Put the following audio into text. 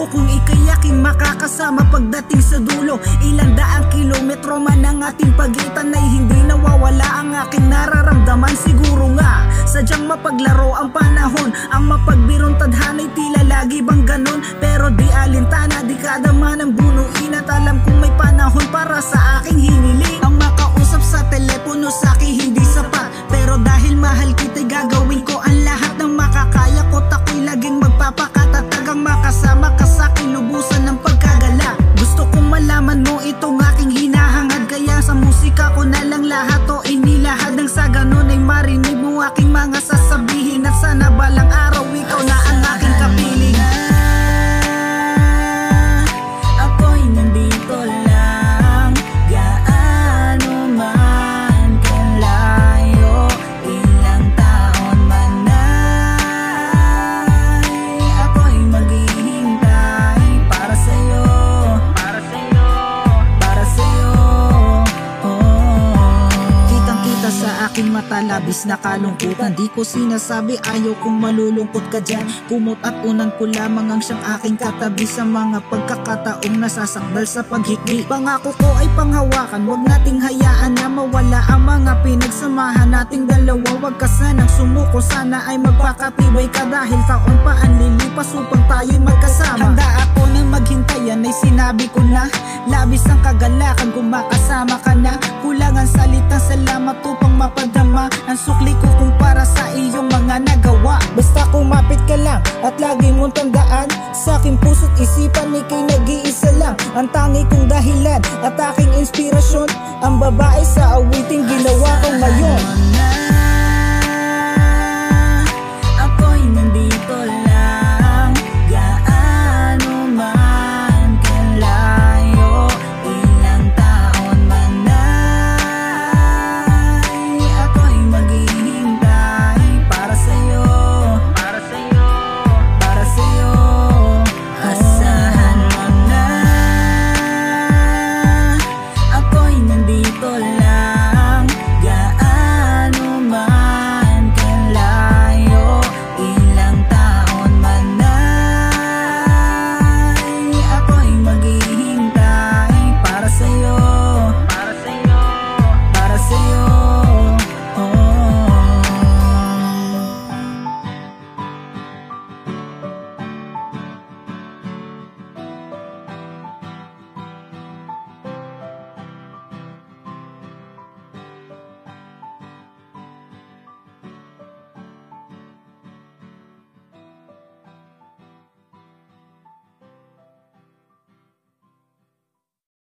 ko kung ika'y aking makakasama pagdating sa dulo. Ilang daang kilometro man ang ating pagitan ay hindi nawawala ang aking nararamdaman. Siguro nga sadyang mapaglaro ang panahon, ang mapagbirong tadhana'y tila lagi bang ganon. Pero di alintana, di kadama ng bunuin at alam kong may panahon para sa aking hiniling. Ang makausap sa telepono sa'kin hindi sapat, pero dahil mahal kita'y gagawin ko ang lahat ng makakaya ko. Ako'y laging magpapakatatag, ang makasama ka sa'kin lubusan ng pagkagala. Gusto kong malaman mo itong aking hinahangad, kaya sa musika ko na lang lahat o inilahad. Nang sa ganon ay marinig mo aking mga sasabihin, at sana balang araw ikaw na ang aking kapiling. Ako'y nandito lang, gaano man kalayo, ilang taon man ay ako'y maghihintay para sa'yo, para sa'yo, para sa'yo. Kitang-kita sa aking mata, labis na kalungkutan. Di ko sinasabi ayaw kong malulungkot ka dyan. Kumot at unan ko lamang ang siyang aking katabi sa mga pagkakataong nasasakdal sa paghikbi. Pangako ko ay panghawakan, wag nating hayaan na mawala ang mga pinagsamahan nating dalawa. Wag ka sanang sumuko, sana ay magpakatibay ka, dahil taon pa ang lilipas upang tayo'y magkasama. Handa ako nang maghintayan ay sinabi ko na, labis ang kagalakan kung makasama ka na. Kulang ang salitang salamat upang mapadama ang sukli ko kumpara sa iyong mga nagawa. Basta kumapit ka lang at lagi mong tandaan, sa aking puso't isipan ika'y nag-iisa lang. Ang tangi kong dahilan at aking inspirasyon, ang babae sa awiting ginawa ko ngayon.